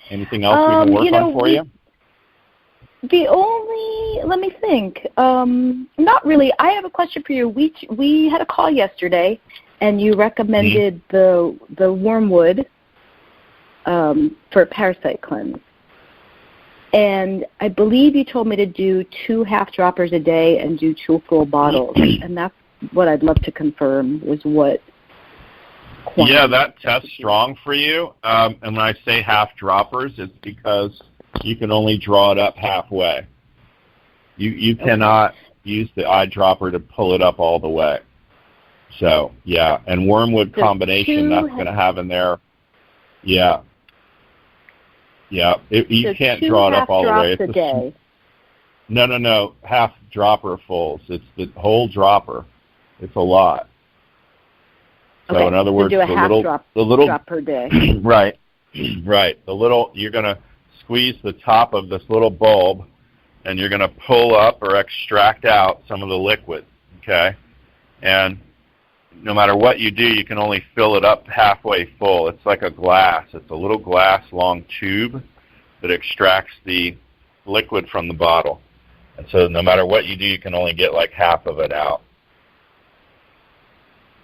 Anything else we can work on for you? Let me think. Not really. I have a question for you. We had a call yesterday, and you recommended the wormwood for a parasite cleanse. And I believe you told me to do 2 half droppers a day and do 2 full bottles. And that's what I'd love to confirm was what. Yeah, that tests strong for you. And when I say half droppers, it's because you can only draw it up halfway. You cannot use the eyedropper to pull it up all the way. So, yeah, and wormwood combination, that's going to have in there. Yeah. Yeah, you can't draw it up all the way. It's a day. No, half dropper fulls. It's the whole dropper. It's a lot. So okay. in other words, so do a little drop per day. Right. You're going to squeeze the top of this little bulb, and you're going to pull up or extract out some of the liquid. Okay, and no matter what you do, you can only fill it up halfway full. It's like a glass. It's a little glass long tube that extracts the liquid from the bottle. And so no matter what you do, you can only get like half of it out.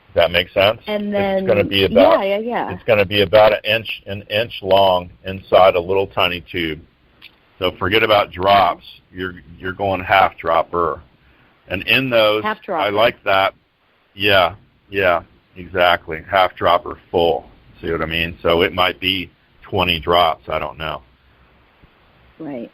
Does that make sense? And then, it's going to be about, yeah. It's going to be about an inch long inside a little tiny tube. So forget about drops. You're going half dropper. And in those, I like that. Yeah, exactly. Half dropper full. See what I mean? So it might be 20 drops. I don't know. Right.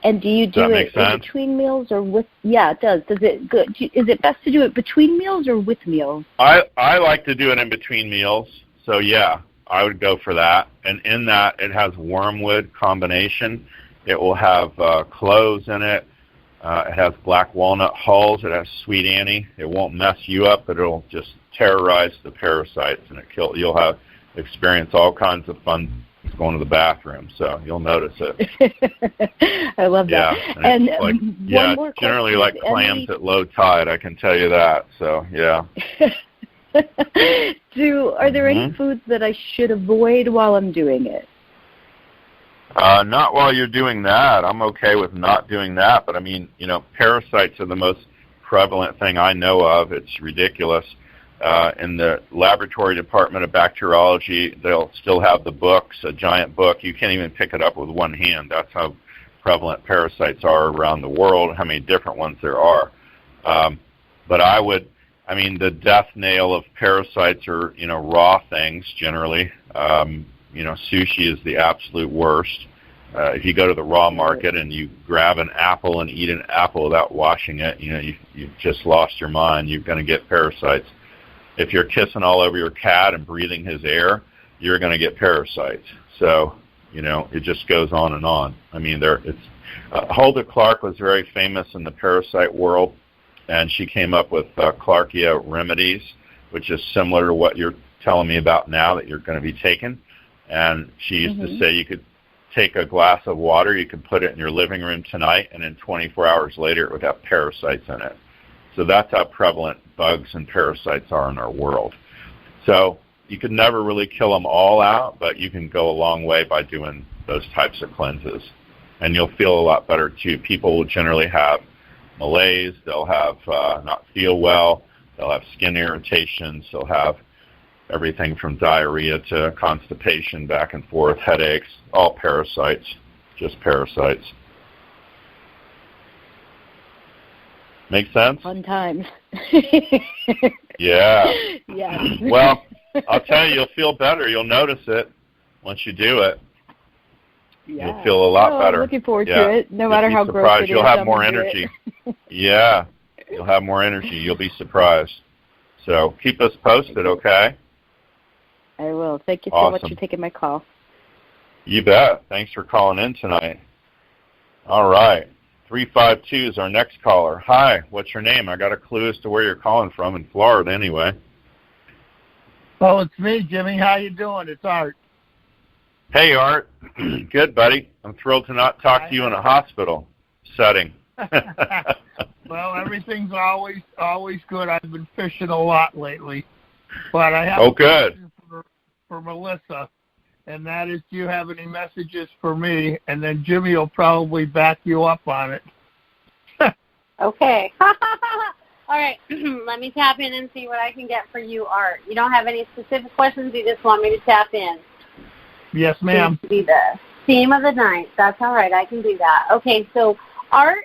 And do you do it in between meals or with? Yeah, it does. Does it good? Is it best to do it between meals or with meals? I like to do it in between meals. So yeah, I would go for that. And in that, it has wormwood combination. It will have cloves in it. It has black walnut hulls. It has sweet Annie. It won't mess you up, but it'll just terrorize the parasites, and you'll have experience all kinds of fun going to the bathroom. So you'll notice it. I love that. Yeah, and it's generally like clams at low tide. I can tell you that. So yeah. Are there any foods that I should avoid while I'm doing it? Not while you're doing that. I'm okay with not doing that. But I mean, parasites are the most prevalent thing I know of. It's ridiculous. In the laboratory department of bacteriology, they'll still have the books, a giant book. You can't even pick it up with one hand. That's how prevalent parasites are around the world, how many different ones there are. But the death nail of parasites are, raw things generally. Sushi is the absolute worst. If you go to the raw market and you grab an apple and eat an apple without washing it, you've just lost your mind. You're going to get parasites. If you're kissing all over your cat and breathing his air, you're going to get parasites. So, it just goes on and on. I mean, Hulda Clark was very famous in the parasite world, and she came up with Clarkia remedies, which is similar to what you're telling me about now that you're going to be taking. And she used to say you could take a glass of water, you could put it in your living room tonight, and then 24 hours later it would have parasites in it. So that's how prevalent bugs and parasites are in our world. So you could never really kill them all out, but you can go a long way by doing those types of cleanses. And you'll feel a lot better, too. People will generally have malaise. They'll have not feel well. They'll have skin irritations. They'll have everything from diarrhea to constipation, back and forth, headaches, all parasites, just parasites. Make sense? Fun times. Yeah. Yeah. Well, I'll tell you, you'll feel better. You'll notice it once you do it. Yeah. You'll feel a lot better. Looking forward to it, no matter how gross it is. You'll have more energy. Yeah. You'll have more energy. You'll be surprised. So keep us posted, okay? I will. Thank you so much for taking my call. You bet. Thanks for calling in tonight. All right. 352 is our next caller. Hi, what's your name? I got a clue as to where you're calling from in Florida anyway. Oh, it's me, Jimmy. How you doing? It's Art. Hey, Art. Good, buddy. I'm thrilled to not talk to you in a hospital setting. Well, everything's always good. I've been fishing a lot lately. But I have a question for Melissa, and that is, do you have any messages for me? And then Jimmy will probably back you up on it. Okay. All right. Let me tap in and see what I can get for you, Art. You don't have any specific questions? You just want me to tap in? Yes, ma'am. Be the theme of the night. That's all right. I can do that. Okay, so Art,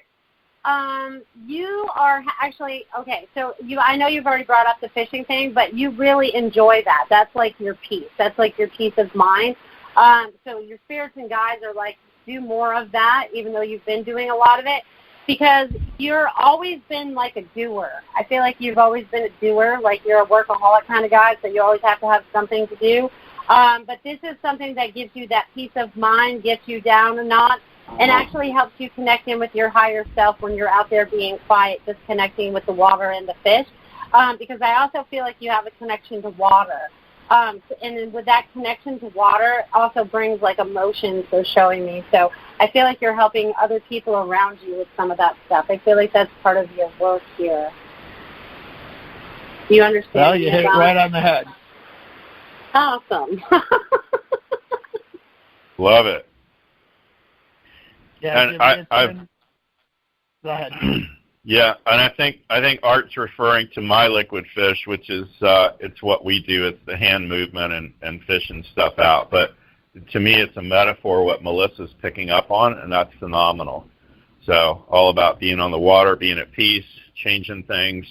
you are actually, okay, so I know you've already brought up the fishing thing, but you really enjoy that. That's like your peace. That's like your peace of mind. So your spirits and guides are like, do more of that, even though you've been doing a lot of it, because you're always been like a doer. I feel like you've always been a doer, like you're a workaholic kind of guy, so you always have to have something to do. But this is something that gives you that peace of mind, gets you down a notch, and actually helps you connect in with your higher self when you're out there being quiet, just connecting with the water and the fish. Because I also feel like you have a connection to water. And then with that connection to water also brings like emotions, they're showing me. So I feel like you're helping other people around you with some of that stuff. I feel like that's part of your work here. Do you understand? Well, you hit it right on the head. Awesome. Love it. Yeah, and go ahead. Yeah, and I think Art's referring to my liquid fish, which is it's what we do. It's the hand movement and fishing stuff out. But to me, it's a metaphor what Melissa's picking up on, and that's phenomenal. So all about being on the water, being at peace, changing things,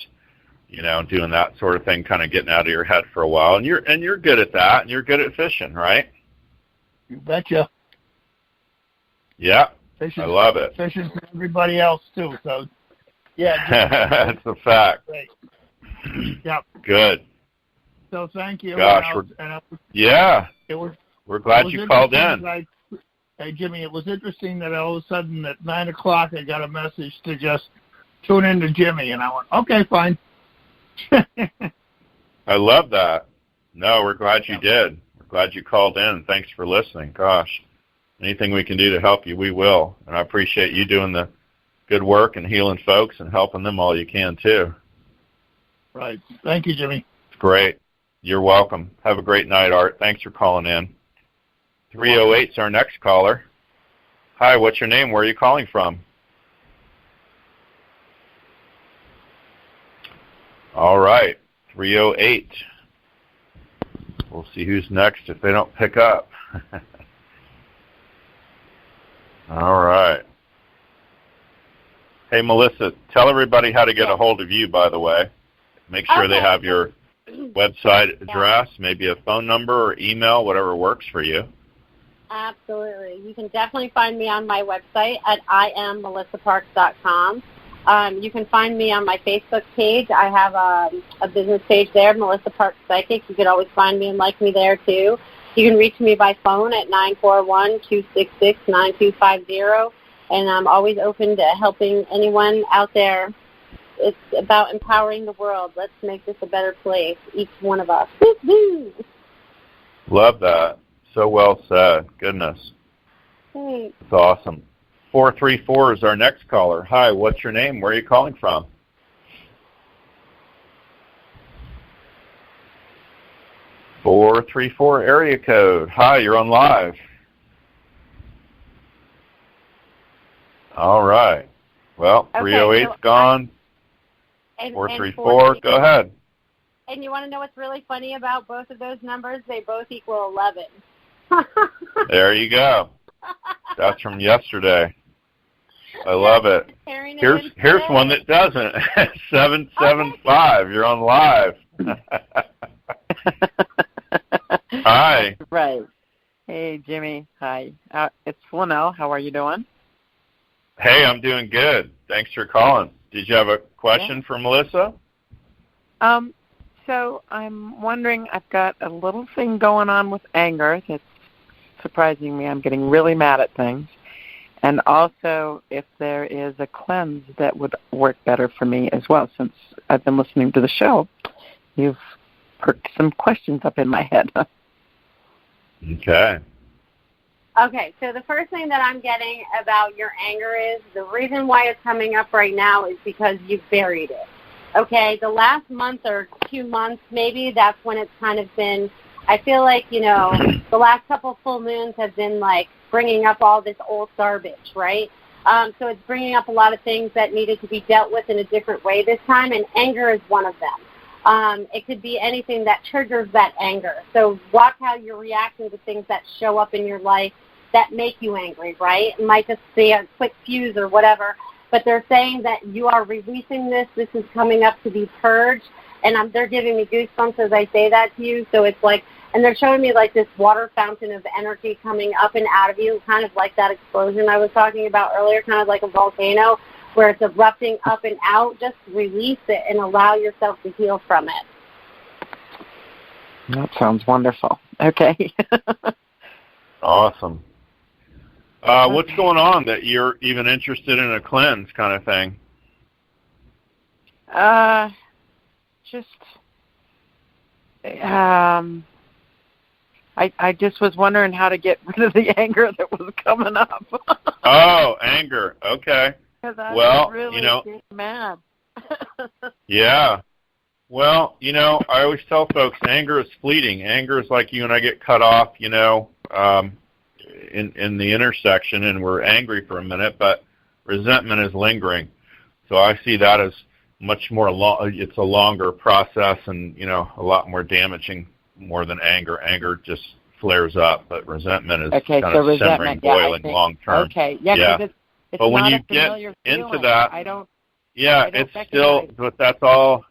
doing that sort of thing, kind of getting out of your head for a while. And you're good at that, and you're good at fishing, right? You betcha. Yeah, I love it. Fishing for everybody else, too. So, yeah. That's a fact. Great. Yep. Good. So thank you. Gosh, we're glad you called in. Hey, Jimmy, it was interesting that all of a sudden at 9 o'clock I got a message to just tune in to Jimmy, and I went, okay, fine. I love that. No, we're glad you did. We're glad you called in. Thanks for listening. Gosh, anything we can do to help you, we will. And I appreciate you doing the good work and healing folks and helping them all you can, too. Right. Thank you, Jimmy. Great. You're welcome. Have a great night, Art. Thanks for calling in. 308's our next caller. Hi, what's your name? Where are you calling from? All right, 308. We'll see who's next if they don't pick up. All right. Hey, Melissa, tell everybody how to get a hold of you, by the way. Make sure they have your website address, maybe a phone number or email, whatever works for you. Absolutely. You can definitely find me on my website at IamMelissaParks.com. You can find me on my Facebook page. I have a business page there, Melissa Parks Psychic. You can always find me and like me there, too. You can reach me by phone at 941-266-9250, and I'm always open to helping anyone out there. It's about empowering the world. Let's make this a better place, each one of us. Woo-hoo! Love that. So well said. Goodness. Thanks. That's awesome. 434 is our next caller. Hi, what's your name? Where are you calling from? (434) area code. Hi, you're on live. All right. Well, 308's gone. 434, go ahead. And you want to know what's really funny about both of those numbers? They both equal 11. There you go. That's from yesterday. I love it. Here's one that doesn't. 775. You're on live. Hi. Right. Hey, Jimmy. Hi. It's Lynelle. How are you doing? Hey, I'm doing good. Thanks for calling. Did you have a question for Melissa? So I'm wondering, I've got a little thing going on with anger that's surprising me. I'm getting really mad at things. And also if there is a cleanse that would work better for me as well. Since I've been listening to the show, you've perked some questions up in my head. Okay. Okay, so the first thing that I'm getting about your anger is the reason why it's coming up right now is because you've buried it. Okay, the last month or 2 months, maybe that's when it's kind of been, I feel like, the last couple full moons have been like bringing up all this old garbage, right? So it's bringing up a lot of things that needed to be dealt with in a different way this time, and anger is one of them. It could be anything that triggers that anger. So watch how you're reacting to things that show up in your life that make you angry, right? It might just be a quick fuse or whatever, but they're saying that you are releasing this. This is coming up to be purged, and they're giving me goosebumps as I say that to you. So it's like, and they're showing me like this water fountain of energy coming up and out of you, kind of like that explosion I was talking about earlier, kind of like a volcano where it's erupting up and out. Just release it and allow yourself to heal from it. That sounds wonderful. Okay. Awesome. What's going on that you're even interested in a cleanse kind of thing? I just was wondering how to get rid of the anger that was coming up. Oh, anger. Okay. Because I was really getting mad. Yeah. Well, I always tell folks anger is fleeting. Anger is like you and I get cut off, in the intersection, and we're angry for a minute, but resentment is lingering. So I see that as much more it's a longer process and, a lot more damaging more than anger. Anger just flares up, but resentment is kind of simmering, boiling long term. Okay, yeah. It's but when not you a familiar get into feeling. that, it's still, but that's all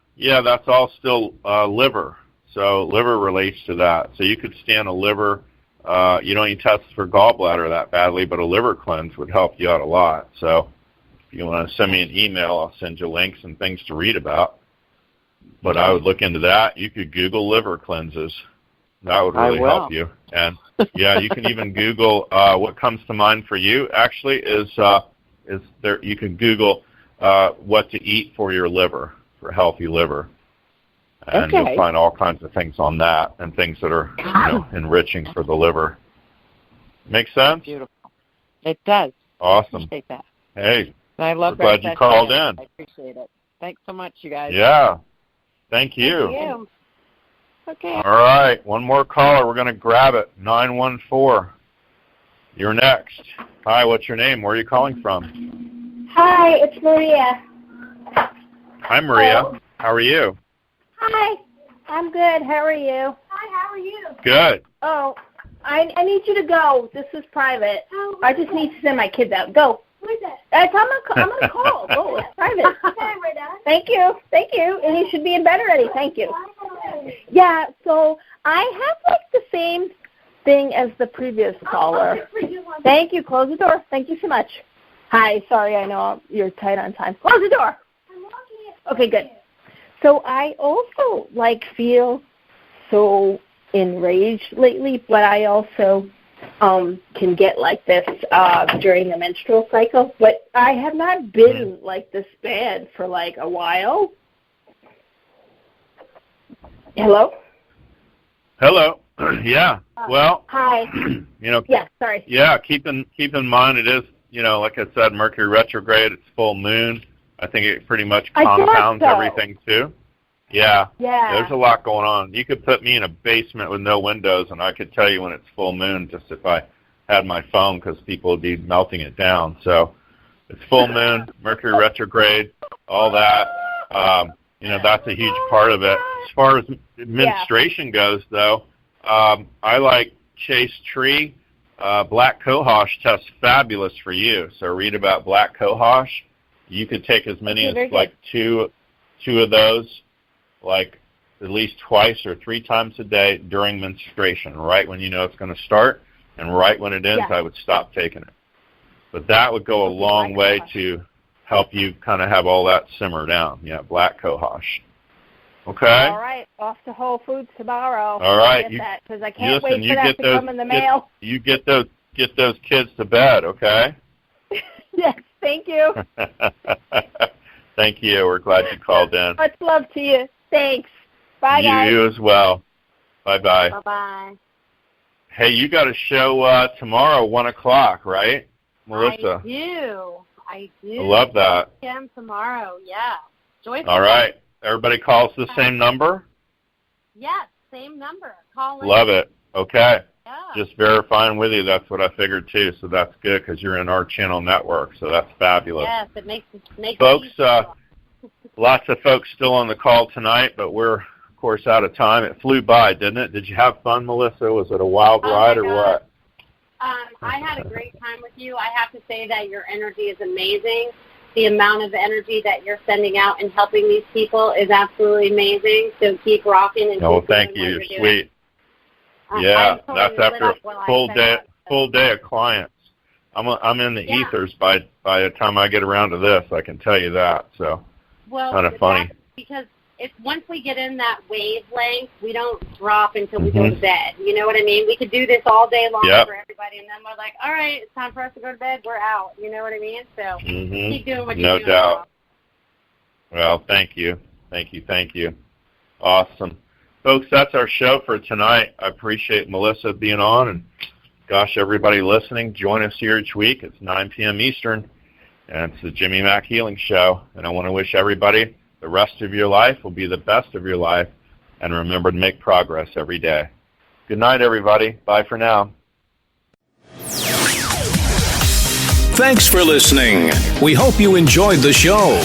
still liver. So liver relates to that. So you could stand a liver You don't need tests for gallbladder that badly, but a liver cleanse would help you out a lot. So if you want to send me an email, I'll send you links and things to read about. But I would look into that. You could Google liver cleanses. That would really help you. And yeah, you can even Google what comes to mind for you. Actually, is there? You can Google what to eat for your liver, for healthy liver, and you'll find all kinds of things on that and things that are enriching for the liver. Make sense? Beautiful. It does. Awesome. I appreciate that. Hey, I love we're glad you called in. I appreciate it. Thanks so much, you guys. Yeah. Thank you. Thank you. Okay. All right. One more caller. We're going to grab it. 914. You're next. Hi, what's your name? Where are you calling from? Hi, it's Maria. Hi, Maria. Hello. How are you? Hi, I'm good. How are you? Hi, how are you? Good. Oh, I need you to go. This is private. Oh, I just need to send my kids out. Go. Where's that? I'm on a call. Go. It's private. Okay, we're done. Thank you. Thank you. And you should be in bed already. Thank you. Yeah, so I have like the same thing as the previous caller. Thank you. Close the door. Thank you so much. Hi. Sorry, I know you're tight on time. Close the door. Okay, good. So I also feel so enraged lately, but I also can get like this during the menstrual cycle. But I have not been like this bad for like a while. Hello? Hello. Yeah. Well, hi. Yeah, sorry. Yeah, keep in mind it is, like I said, Mercury retrograde, it's full moon. I think it pretty much compounds everything too. Yeah. Yeah. There's a lot going on. You could put me in a basement with no windows, and I could tell you when it's full moon just if I had my phone, because people would be melting it down. So it's full moon, Mercury retrograde, all that. That's a huge part of it. As far as menstruation goes, though, I like Chase Tree. Black cohosh tests fabulous for you. So read about black cohosh. You could take as many as like two of those, like at least twice or 3 times a day during menstruation, right when you know it's going to start, and right when it ends, I would stop taking it. But that would go a long way to help you kind of have all that simmer down. Yeah, black cohosh. Okay? All right, off to Whole Foods tomorrow. All right. Because I can't wait for that to come in the mail. You get those kids to bed, okay? Yes, thank you. Thank you. We're glad you called in. Much love to you. Thanks. Bye, guys. You as well. Bye-bye. Bye-bye. Hey, you got a show tomorrow, 1 o'clock, right, Melissa? I do. I love that. p.m. tomorrow, yeah. Joyful. All right. Everybody calls the same number? Yes, same number. Call in. Love it. Okay. Yeah. Just verifying with you. That's what I figured, too, so that's good because you're in our channel network, so that's fabulous. Yes, it makes folks, lots of folks still on the call tonight, but we're, of course, out of time. It flew by, didn't it? Did you have fun, Melissa? Was it a wild ride or what? I had a great time with you. I have to say that your energy is amazing. The amount of energy that you're sending out and helping these people is absolutely amazing. So keep rocking and keep thank you. You're sweet. Yeah, that's after a full day of clients. I'm in the ethers by the time I get around to this. I can tell you that. So kind of funny. Because once we get in that wavelength, we don't drop until we go to bed. You know what I mean? We could do this all day long for everybody, and then we're like, all right, it's time for us to go to bed. We're out. You know what I mean? So keep doing what you're doing. No doubt. Well, thank you. Thank you. Awesome. Folks, that's our show for tonight. I appreciate Melissa being on, and gosh, everybody listening, join us here each week. It's 9 p.m. Eastern, and it's the Jimmy Mack Healing Show. And I want to wish everybody the rest of your life will be the best of your life, and remember to make progress every day. Good night, everybody. Bye for now. Thanks for listening. We hope you enjoyed the show.